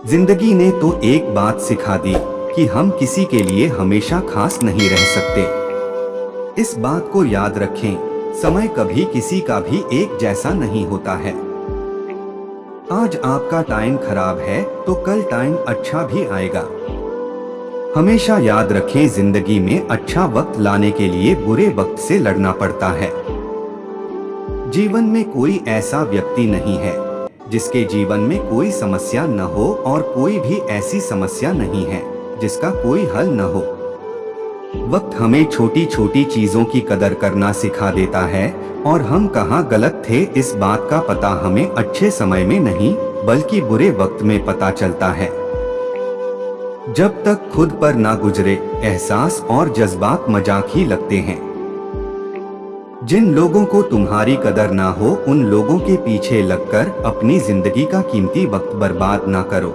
जिंदगी ने तो एक बात सिखा दी कि हम किसी के लिए हमेशा खास नहीं रह सकते। इस बात को याद रखें, समय कभी किसी का भी एक जैसा नहीं होता है। आज आपका टाइम खराब है तो कल टाइम अच्छा भी आएगा। हमेशा याद रखें, जिंदगी में अच्छा वक्त लाने के लिए बुरे वक्त से लड़ना पड़ता है। जीवन में कोई ऐसा व्यक्ति नहीं है जिसके जीवन में कोई समस्या न हो, और कोई भी ऐसी समस्या नहीं है जिसका कोई हल न हो। वक्त हमें छोटी छोटी चीजों की कदर करना सिखा देता है, और हम कहाँ गलत थे इस बात का पता हमें अच्छे समय में नहीं बल्कि बुरे वक्त में पता चलता है। जब तक खुद पर ना गुजरे, एहसास और जज्बात मजाक ही लगते हैं। जिन लोगों को तुम्हारी कदर ना हो, उन लोगों के पीछे लगकर अपनी जिंदगी का कीमती वक्त बर्बाद ना करो।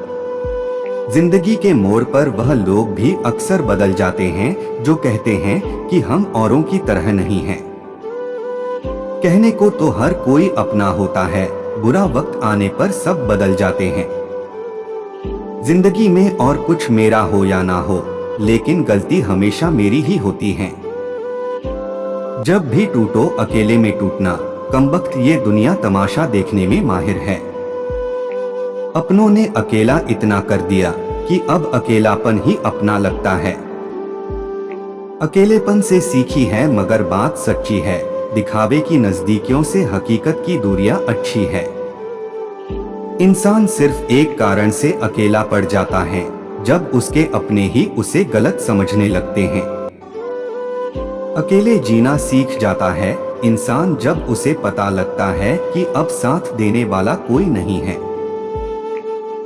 जिंदगी के मोड़ पर वह लोग भी अक्सर बदल जाते हैं जो कहते हैं कि हम औरों की तरह नहीं हैं। कहने को तो हर कोई अपना होता है, बुरा वक्त आने पर सब बदल जाते हैं। जिंदगी में और कुछ मेरा हो या ना हो, लेकिन गलती हमेशा मेरी ही होती है। जब भी टूटो अकेले में टूटना, कमबख्त ये दुनिया तमाशा देखने में माहिर है। अपनों ने अकेला इतना कर दिया कि अब अकेलापन ही अपना लगता है। अकेलेपन से सीखी है मगर बात सच्ची है, दिखावे की नजदीकियों से हकीकत की दूरियां अच्छी है। इंसान सिर्फ एक कारण से अकेला पड़ जाता है, जब उसके अपने ही उसे गलत समझने लगते हैं। अकेले जीना सीख जाता है इंसान जब उसे पता लगता है कि अब साथ देने वाला कोई नहीं है।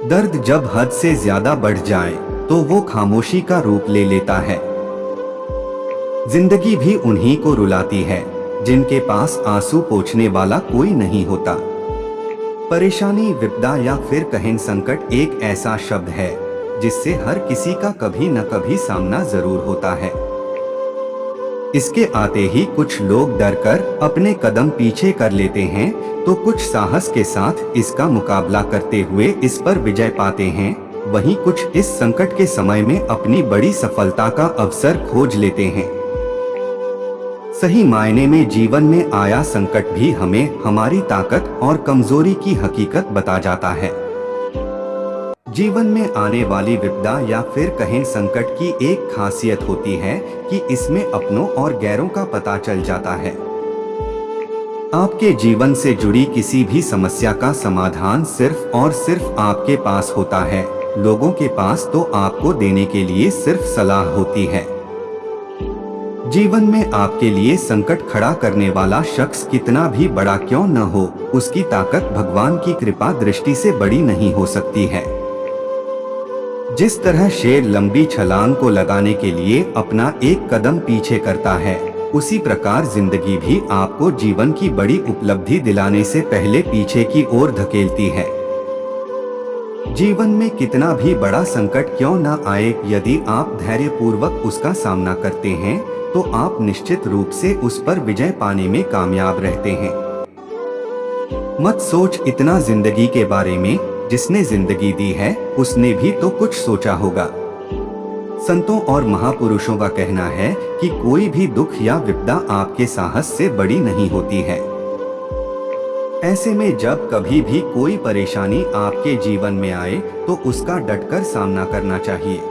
दर्द जब हद से ज्यादा बढ़ जाए तो वो खामोशी का रूप ले लेता है। जिंदगी भी उन्हीं को रुलाती है जिनके पास आंसू पोंछने वाला कोई नहीं होता। परेशानी, विपदा या फिर कहें संकट एक ऐसा शब्द है जिससे हर किसी का कभी न कभी सामना जरूर होता है। इसके आते ही कुछ लोग डरकर अपने कदम पीछे कर लेते हैं, तो कुछ साहस के साथ इसका मुकाबला करते हुए इस पर विजय पाते हैं। वहीं कुछ इस संकट के समय में अपनी बड़ी सफलता का अवसर खोज लेते हैं। सही मायने में जीवन में आया संकट भी हमें हमारी ताकत और कमजोरी की हकीकत बता जाता है। जीवन में आने वाली विपदा या फिर कहें संकट की एक खासियत होती है कि इसमें अपनों और गैरों का पता चल जाता है। आपके जीवन से जुड़ी किसी भी समस्या का समाधान सिर्फ और सिर्फ आपके पास होता है। लोगों के पास तो आपको देने के लिए सिर्फ सलाह होती है। जीवन में आपके लिए संकट खड़ा करने वाला शख्स कितना भी बड़ा क्यों न हो, उसकी ताकत भगवान की कृपा दृष्टि से बड़ी नहीं हो सकती है। जिस तरह शेर लंबी छलांग को लगाने के लिए अपना एक कदम पीछे करता है, उसी प्रकार जिंदगी भी आपको जीवन की बड़ी उपलब्धि दिलाने से पहले पीछे की ओर धकेलती है। जीवन में कितना भी बड़ा संकट क्यों न आए, यदि आप धैर्यपूर्वक उसका सामना करते हैं तो आप निश्चित रूप से उस पर विजय पाने में कामयाब रहते हैं। मत सोच इतना जिंदगी के बारे में, जिसने जिंदगी दी है उसने भी तो कुछ सोचा होगा। संतों और महापुरुषों का कहना है कि कोई भी दुख या विपदा आपके साहस से बड़ी नहीं होती है। ऐसे में जब कभी भी कोई परेशानी आपके जीवन में आए तो उसका डटकर सामना करना चाहिए।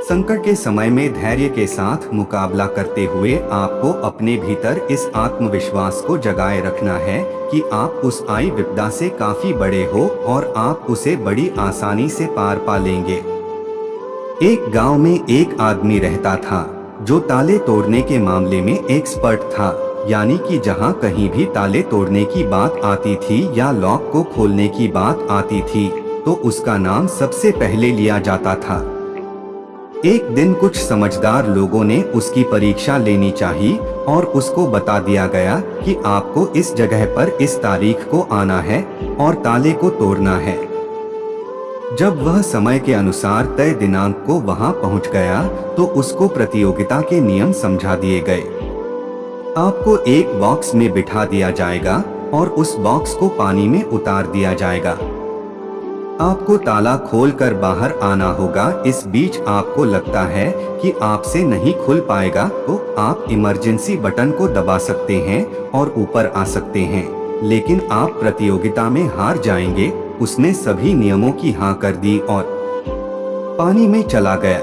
संकट के समय में धैर्य के साथ मुकाबला करते हुए आपको अपने भीतर इस आत्मविश्वास को जगाए रखना है कि आप उस आई विपदा से काफी बड़े हो और आप उसे बड़ी आसानी से पार पा लेंगे। एक गांव में एक आदमी रहता था जो ताले तोड़ने के मामले में एक्सपर्ट था, यानी कि जहां कहीं भी ताले तोड़ने की बात आती थी या लॉक को खोलने की बात आती थी तो उसका नाम सबसे पहले लिया जाता था। एक दिन कुछ समझदार लोगों ने उसकी परीक्षा लेनी चाहिए और उसको बता दिया गया कि आपको इस जगह पर इस तारीख को आना है और ताले को तोड़ना है। जब वह समय के अनुसार तय दिनांक को वहां पहुंच गया तो उसको प्रतियोगिता के नियम समझा दिए गए। आपको एक बॉक्स में बिठा दिया जाएगा और उस बॉक्स को पानी में उतार दिया जाएगा। आपको ताला खोलकर बाहर आना होगा। इस बीच आपको लगता है कि आपसे नहीं खुल पाएगा तो आप इमरजेंसी बटन को दबा सकते हैं और ऊपर आ सकते हैं, लेकिन आप प्रतियोगिता में हार जाएंगे। उसने सभी नियमों की हाँ कर दी और पानी में चला गया।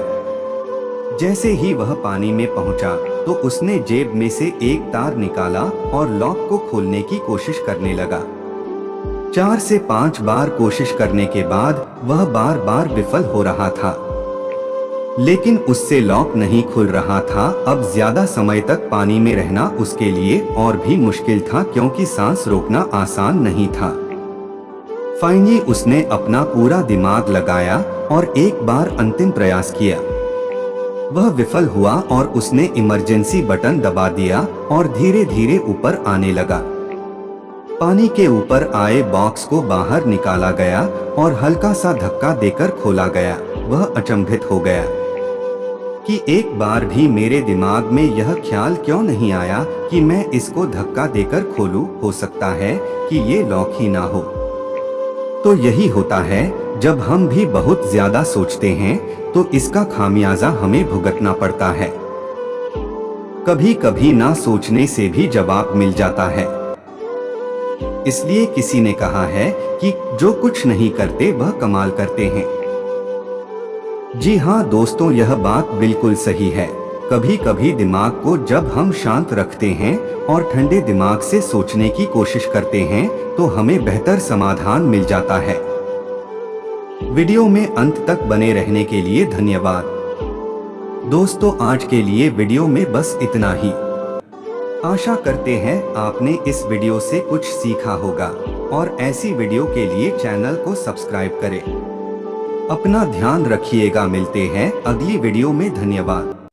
जैसे ही वह पानी में पहुंचा तो उसने जेब में से एक तार निकाला और लॉक को खोलने की कोशिश करने लगा। 4 से 5 बार कोशिश करने के बाद वह बार बार विफल हो रहा था, लेकिन उससे लॉक नहीं खुल रहा था। अब ज्यादा समय तक पानी में रहना उसके लिए और भी मुश्किल था, क्योंकि सांस रोकना आसान नहीं था। फाइनली उसने अपना पूरा दिमाग लगाया और एक बार अंतिम प्रयास किया। वह विफल हुआ और उसने इमरजेंसी बटन दबा दिया और धीरे धीरे ऊपर आने लगा। पानी के ऊपर आए बॉक्स को बाहर निकाला गया और हल्का सा धक्का देकर खोला गया। वह अचंभित हो गया कि एक बार भी मेरे दिमाग में यह ख्याल क्यों नहीं आया कि मैं इसको धक्का देकर खोलूं। हो सकता है कि ये लॉक ही ना हो। तो यही होता है, जब हम भी बहुत ज्यादा सोचते हैं तो इसका खामियाजा हमें भुगतना पड़ता है। कभी कभी ना सोचने से भी जवाब मिल जाता है। इसलिए किसी ने कहा है कि जो कुछ नहीं करते वह कमाल करते हैं। जी हाँ दोस्तों, यह बात बिल्कुल सही है। कभी कभी दिमाग को जब हम शांत रखते हैं और ठंडे दिमाग से सोचने की कोशिश करते हैं तो हमें बेहतर समाधान मिल जाता है। वीडियो में अंत तक बने रहने के लिए धन्यवाद। दोस्तों, आज के लिए वीडियो में बस इतना ही। आशा करते हैं आपने इस वीडियो से कुछ सीखा होगा और ऐसी वीडियो के लिए चैनल को सब्सक्राइब करें। अपना ध्यान रखिएगा। मिलते हैं अगली वीडियो में। धन्यवाद।